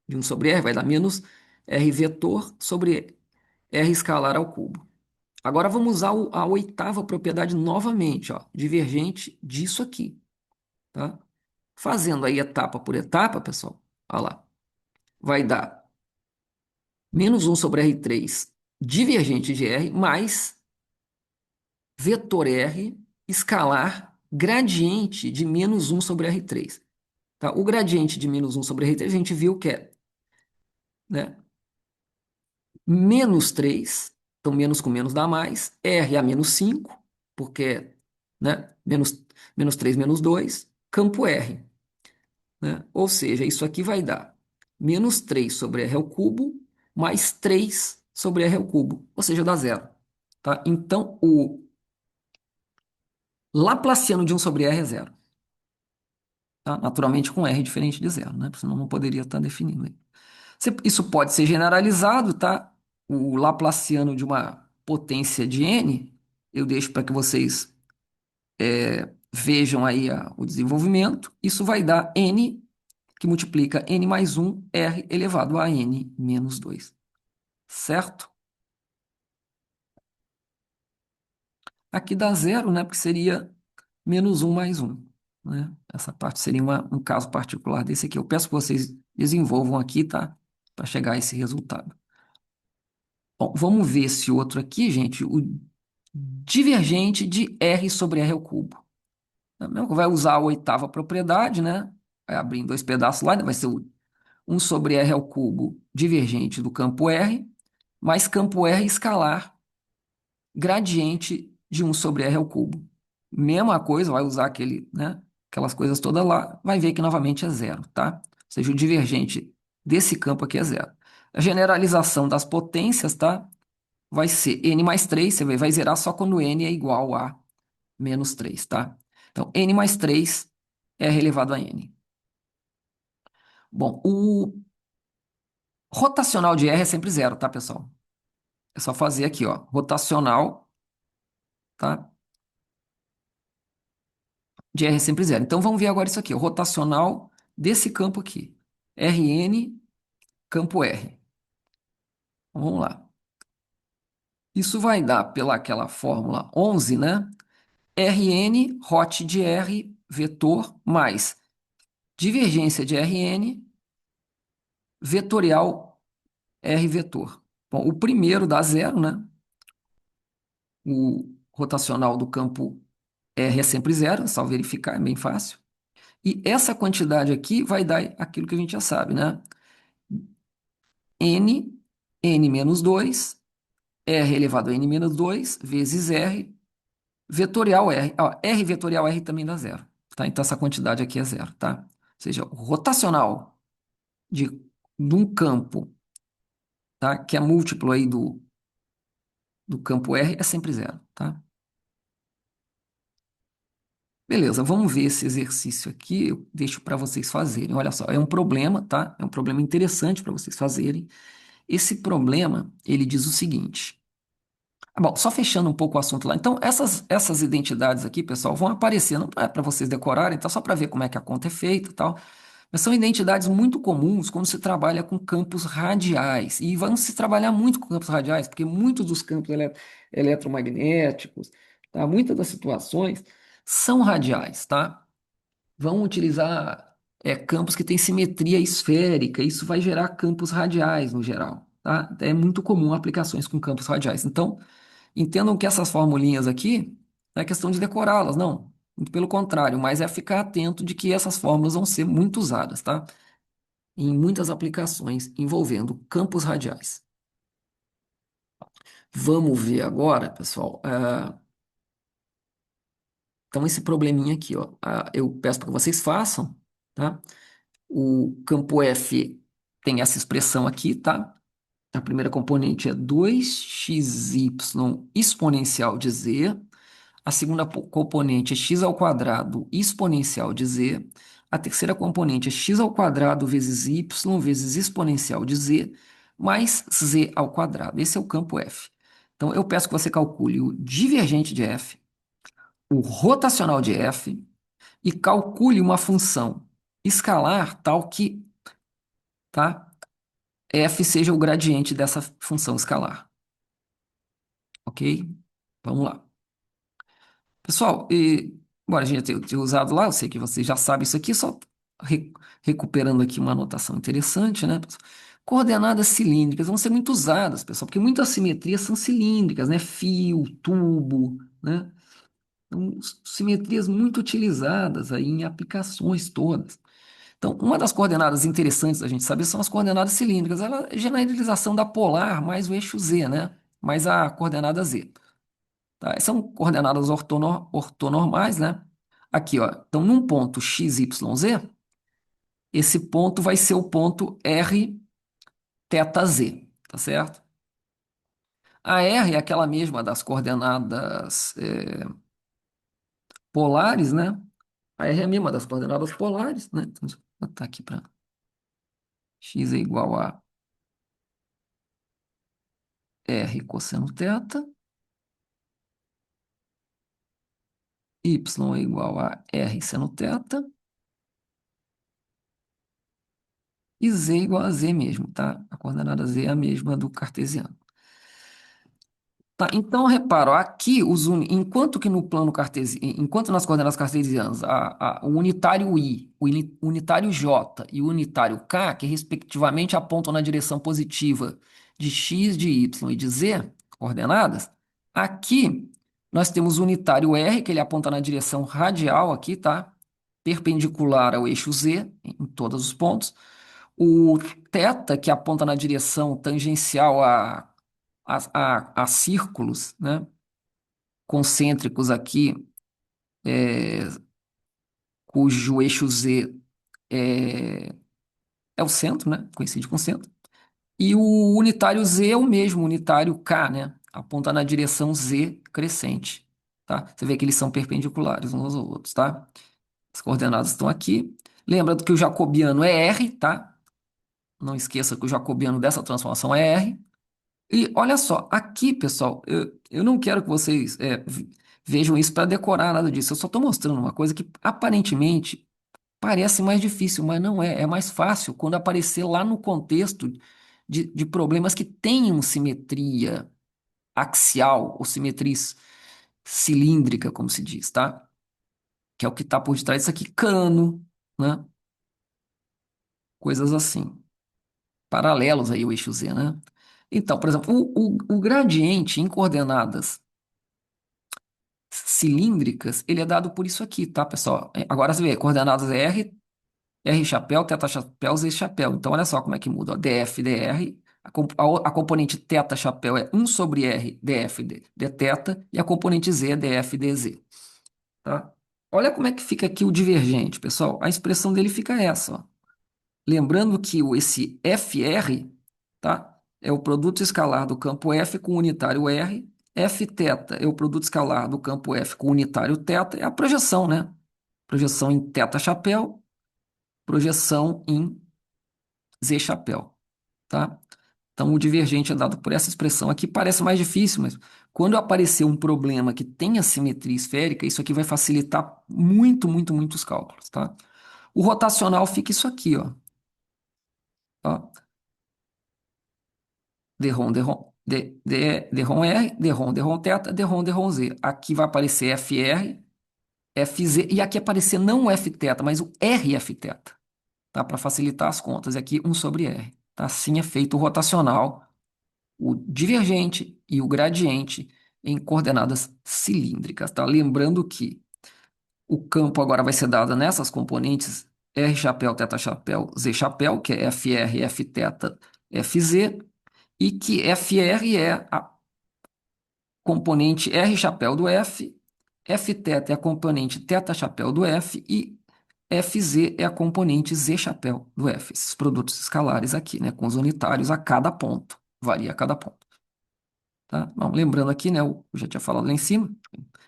de um sobre R, vai dar menos R vetor sobre R escalar ao cubo. Agora vamos usar a oitava propriedade novamente, ó, divergente disso aqui, tá? Fazendo aí etapa por etapa, pessoal, olha lá, vai dar menos um sobre R3 divergente de R mais vetor R escalar gradiente de menos um sobre R3. Tá? O gradiente de menos um sobre R3 a gente viu que é, né, menos 3, então menos com menos dá mais, R a menos 5, porque, né, menos 3 menos 2 campo R. Né? Ou seja, isso aqui vai dar menos 3 sobre R ao cubo mais 3 sobre R ao cubo, ou seja, dá zero. Tá? Então, o Laplaciano de um sobre R é zero. Tá? Naturalmente com R diferente de zero, né? Porque senão não poderia estar definindo aí. Isso pode ser generalizado, tá? O Laplaciano de uma potência de n, eu deixo para que vocês vejam aí o desenvolvimento. Isso vai dar n, que multiplica n mais 1, r elevado a n menos 2. Certo? Aqui dá zero, né? Porque seria menos um mais um, né? Essa parte seria um caso particular desse aqui. Eu peço que vocês desenvolvam aqui, tá? Para chegar a esse resultado. Bom, vamos ver esse outro aqui, gente. O divergente de R sobre R ao cubo. Vai usar a oitava propriedade, né? Vai abrir em dois pedaços lá, vai ser o 1 sobre R ao cubo divergente do campo R, mais campo R escalar gradiente de 1 sobre R ao cubo. Mesma coisa, vai usar aquele, né, aquelas coisas todas lá, vai ver que novamente é zero, tá? Ou seja, o divergente desse campo aqui é zero. A generalização das potências, tá? Vai ser n mais 3. Você vai zerar só quando n é igual a menos 3, tá? Então, n mais 3 é elevado a n. Bom, o rotacional de R é sempre zero, tá, pessoal? É só fazer aqui, ó. Rotacional, tá? De R é sempre zero. Então, vamos ver agora isso aqui. O rotacional desse campo aqui. Rn, campo R. Então, vamos lá. Isso vai dar pela aquela fórmula 11, né? Rn, hot de R, vetor, mais divergência de Rn, vetorial R vetor. Bom, o primeiro dá zero, né? O rotacional do campo R é sempre zero, é só verificar, é bem fácil. E essa quantidade aqui vai dar aquilo que a gente já sabe, né? N, N menos 2, R elevado a N menos 2, vezes R, vetorial R. Ó, R vetorial R também dá zero, tá? Então essa quantidade aqui é zero, tá? Ou seja, o rotacional de, de um campo, tá? Que é múltiplo aí do campo R é sempre zero, tá? Beleza, vamos ver esse exercício aqui. Eu deixo para vocês fazerem. Olha só, é um problema, tá? É um problema interessante para vocês fazerem. Esse problema, ele diz o seguinte. Bom, só fechando um pouco o assunto lá. Então, essas identidades aqui, pessoal, vão aparecer, não é para vocês decorarem, tá? Só para ver como é que a conta é feita e tal. Mas são identidades muito comuns quando se trabalha com campos radiais. E vamos se trabalhar muito com campos radiais, porque muitos dos campos eletromagnéticos, tá? Muitas das situações são radiais, tá? Vão utilizar campos que têm simetria esférica. Isso vai gerar campos radiais no geral, tá? É muito comum aplicações com campos radiais. Então, entendam que essas formulinhas aqui não é questão de decorá-las, não. Muito pelo contrário, mas é ficar atento de que essas fórmulas vão ser muito usadas, tá? Em muitas aplicações envolvendo campos radiais. Vamos ver agora, pessoal. Então, esse probleminha aqui, ó, eu peço para que vocês façam, tá? O campo F tem essa expressão aqui, tá? A primeira componente é 2xy exponencial de z. A segunda componente é x ao quadrado exponencial de z. A terceira componente é x ao quadrado vezes y vezes exponencial de z, mais z ao quadrado. Esse é o campo F. Então, eu peço que você calcule o divergente de F, o rotacional de F, e calcule uma função escalar tal que, tá, F seja o gradiente dessa função escalar. Ok? Vamos lá. Pessoal, embora a gente tenha usado lá, eu sei que vocês já sabem isso aqui, só recuperando aqui uma anotação interessante, né? Coordenadas cilíndricas vão ser muito usadas, pessoal, porque muitas simetrias são cilíndricas, né? Fio, tubo, né? Então, simetrias muito utilizadas aí em aplicações todas. Então, uma das coordenadas interessantes da gente saber são as coordenadas cilíndricas. Ela é a generalização da polar mais o eixo z, né? Mais a coordenada z. Tá? São coordenadas ortonormais, né? Aqui, ó. Então, num ponto x, y, z, esse ponto vai ser o ponto R θ z, tá certo? A R é aquela mesma das coordenadas polares, né? A R é a mesma das coordenadas polares, né? Então, deixa eu botar aqui para x é igual a R cosseno θ, y é igual a R seno θ, e z é igual a z mesmo, tá? A coordenada z é a mesma do cartesiano. Tá, então, reparo, aqui enquanto que no plano cartesiano, enquanto nas coordenadas cartesianas, o unitário i, unitário j e o unitário k, que respectivamente apontam na direção positiva de x, de y e de z, coordenadas, aqui nós temos o unitário r, que ele aponta na direção radial aqui, tá? Perpendicular ao eixo z, em todos os pontos. O θ, que aponta na direção tangencial a círculos, né, concêntricos aqui, cujo eixo Z é o centro, né, coincide com o centro. E o unitário Z é o mesmo, unitário K, né? Aponta na direção Z crescente, tá? Você vê que eles são perpendiculares uns aos outros, tá? As coordenadas estão aqui. Lembra que o jacobiano é R, tá? Não esqueça que o jacobiano dessa transformação é R. E olha só, aqui, pessoal, eu não quero que vocês vejam isso para decorar nada disso. Eu só estou mostrando uma coisa que aparentemente parece mais difícil, mas não é. É mais fácil quando aparecer lá no contexto de problemas que tenham simetria axial ou simetria cilíndrica, como se diz, tá? Que é o que está por detrás disso aqui, cano, né? Coisas assim. Paralelos aí ao eixo Z, né? Então, por exemplo, o gradiente em coordenadas cilíndricas, ele é dado por isso aqui, tá, pessoal? Agora você vê, coordenadas é R, R chapéu, teta chapéu, Z chapéu. Então, olha só como é que muda, ó. DF, DR, a componente teta chapéu é 1 sobre R, DF, D teta, e a componente Z é DF, DZ, tá? Olha como é que fica aqui o divergente, pessoal. A expressão dele fica essa, ó. Lembrando que esse FR, tá, é o produto escalar do campo F com o unitário R. F θ é o produto escalar do campo F com o unitário θ. É a projeção, né? Projeção em θ chapéu, projeção em Z chapéu, tá? Então, o divergente é dado por essa expressão aqui. Parece mais difícil, mas quando aparecer um problema que tenha simetria esférica, isso aqui vai facilitar muito, muito, muito os cálculos, tá? O rotacional fica isso aqui, ó. Ó. Derrom, derrom, derrom R, derrom θ, derrom Z. Aqui vai aparecer FR, FZ, e aqui aparecer não o Fθ, mas o RFθ, tá? Para facilitar as contas. E aqui 1 sobre R. Tá? Assim é feito o rotacional, o divergente e o gradiente em coordenadas cilíndricas, tá? Lembrando que o campo agora vai ser dado nessas componentes R chapéu, θ chapéu, Z chapéu, que é FR, Fθ, FZ, e que FR é a componente R chapéu do F, Fθ é a componente θ chapéu do F e Fz é a componente Z chapéu do F. Esses produtos escalares aqui, né, com os unitários a cada ponto, varia a cada ponto. Tá? Bom, lembrando aqui, né, eu já tinha falado lá em cima,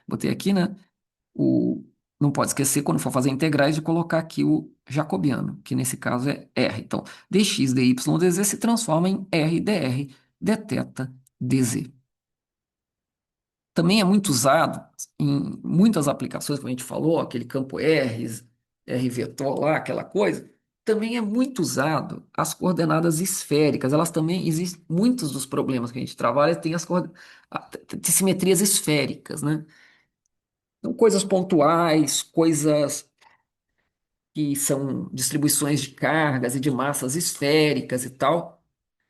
botei aqui, né, o, não pode esquecer quando for fazer integrais de colocar aqui o jacobiano, que nesse caso é R. Então, dx, dy, dz se transforma em R, dr, dθ, dz. Também é muito usado em muitas aplicações, como a gente falou, aquele campo R, R vetor lá, aquela coisa. Também é muito usado as coordenadas esféricas. Elas também existem, muitos dos problemas que a gente trabalha têm simetrias esféricas, né? Então, coisas pontuais, coisas que são distribuições de cargas e de massas esféricas e tal,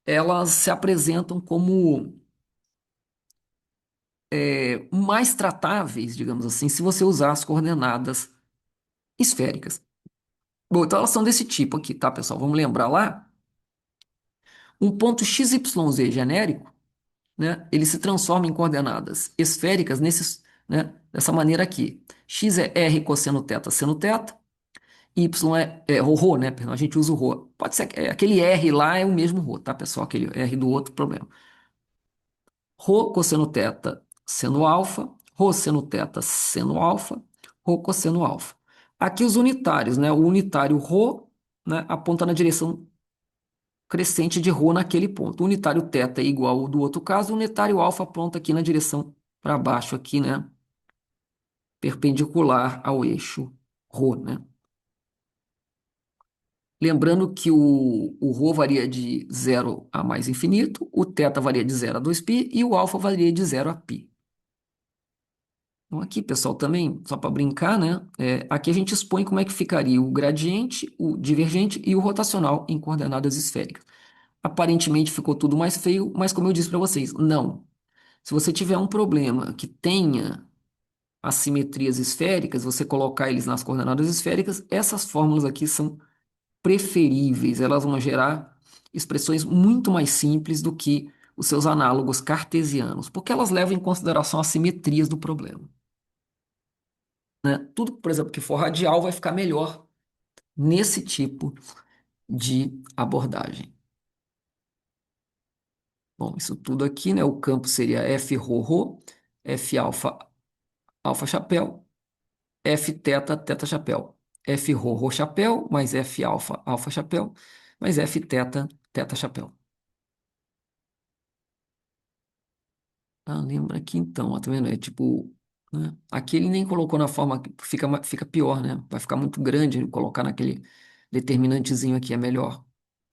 elas se apresentam como mais tratáveis, digamos assim, se você usar as coordenadas esféricas. Bom, então elas são desse tipo aqui, tá, pessoal? Vamos lembrar lá. Um ponto XYZ genérico, né? Ele se transforma em coordenadas esféricas né, dessa maneira aqui. X é R cosseno θ seno θ. Y é o ρ, né? Perdão, a gente usa o ρ. Pode ser aquele R lá é o mesmo ρ, tá, pessoal? Aquele R do outro problema. Rho cosseno θ seno alfa, Rho seno θ seno alfa, Rho cosseno alfa. Aqui os unitários, né? O unitário Rho, né, aponta na direção crescente de Rho naquele ponto. O unitário θ é igual ao do outro caso, o unitário alfa aponta aqui na direção para baixo, aqui, né? Perpendicular ao eixo Rho, né? Lembrando que o ρ varia de 0 a mais infinito, o θ varia de 0 a 2π e o alfa varia de 0 a π. Então, aqui, pessoal, também, só para brincar, né? Aqui a gente expõe como é que ficaria o gradiente, o divergente e o rotacional em coordenadas esféricas. Aparentemente ficou tudo mais feio, mas como eu disse para vocês, não. Se você tiver um problema que tenha assimetrias esféricas, você colocar eles nas coordenadas esféricas, essas fórmulas aqui são preferíveis. Elas vão gerar expressões muito mais simples do que os seus análogos cartesianos, porque elas levam em consideração as simetrias do problema, né? Tudo, por exemplo, que for radial vai ficar melhor nesse tipo de abordagem. Bom, isso tudo aqui, né? O campo seria F rho rho, F alfa alfa chapéu, F teta teta chapéu. F rho rho chapéu, mais F alfa alfa chapéu, mais F teta teta chapéu. Ah, lembra aqui então, ó, tá vendo? É tipo, né? Aqui ele nem colocou na forma que fica, fica pior, né? Vai ficar muito grande ele colocar naquele determinantezinho aqui, é melhor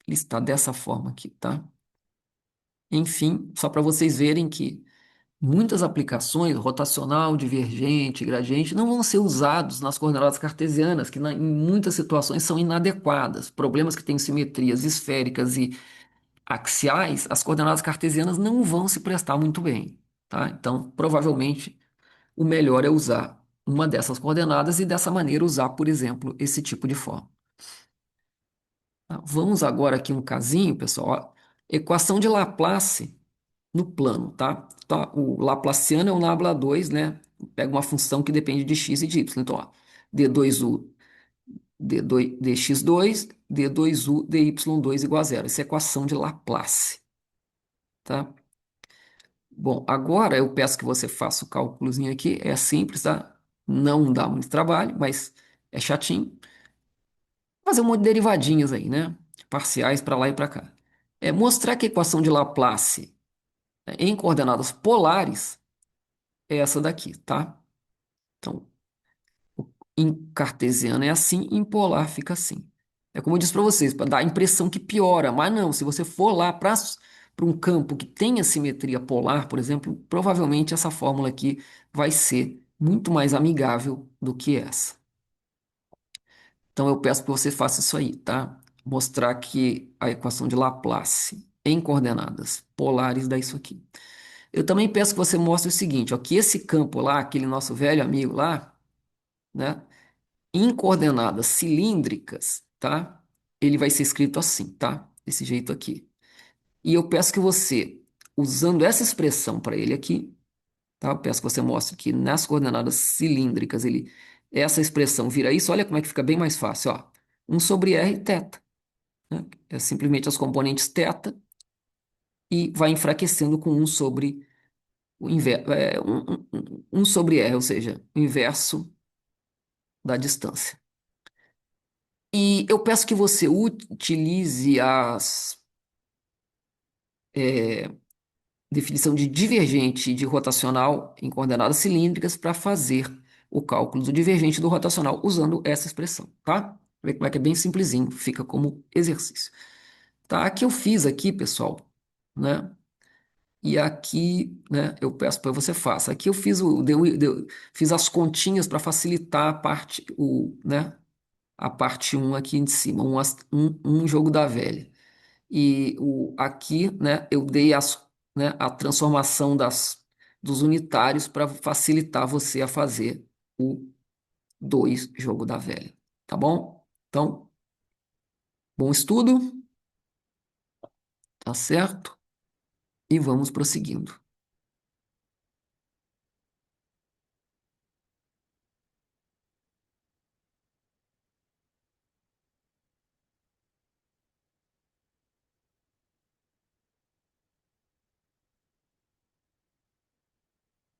listar dessa forma aqui, tá? Enfim, só para vocês verem que muitas aplicações, rotacional, divergente, gradiente, não vão ser usados nas coordenadas cartesianas, que em muitas situações são inadequadas. Problemas que têm simetrias esféricas e axiais, as coordenadas cartesianas não vão se prestar muito bem, tá? Então, provavelmente, o melhor é usar uma dessas coordenadas e dessa maneira usar, por exemplo, esse tipo de forma. Tá? Vamos agora aqui um casinho, pessoal. Ó. Equação de Laplace no plano, tá? Tá, o Laplaciano é o nabla 2, né? Pega uma função que depende de x e de y. Então, ó, d2u, d2, dx2, d2u, dy2 igual a zero. Essa é a equação de Laplace, tá? Bom, agora eu peço que você faça o cálculozinho aqui. É simples, tá? Não dá muito trabalho, mas é chatinho. Fazer um monte de derivadinhas aí, né? Parciais para lá e para cá. É mostrar que a equação de Laplace, né, em coordenadas polares é essa daqui, tá? Então, em cartesiano é assim, em polar fica assim. É como eu disse para vocês, para dar a impressão que piora, mas não, se você for lá para um campo que tenha simetria polar, por exemplo, provavelmente essa fórmula aqui vai ser muito mais amigável do que essa. Então eu peço que você faça isso aí, tá? Mostrar que a equação de Laplace em coordenadas polares dá isso aqui. Eu também peço que você mostre o seguinte, ó, que esse campo lá, aquele nosso velho amigo lá, né? Em coordenadas cilíndricas, tá? Ele vai ser escrito assim, tá? Desse jeito aqui. E eu peço que você, usando essa expressão para ele aqui, tá? Eu peço que você mostre que nas coordenadas cilíndricas essa expressão vira isso. Olha como é que fica bem mais fácil, ó. 1 sobre r teta, né? É simplesmente as componentes teta e vai enfraquecendo com 1 sobre o inverso, 1 sobre r, ou seja, o inverso da distância. E eu peço que você utilize as definição de divergente e de rotacional em coordenadas cilíndricas para fazer o cálculo do divergente e do rotacional usando essa expressão, tá? Vê como é que é bem simplesinho, fica como exercício. Tá? Aqui eu fiz aqui, pessoal, né? E aqui, né, eu peço para você faça. Aqui eu fiz fiz as continhas para facilitar a parte, né, a parte um aqui em cima, um jogo da velha. E aqui, né, eu dei né, a transformação dos unitários para facilitar você a fazer o 2 jogo da velha. Tá bom? Então, bom estudo, tá certo? E vamos prosseguindo.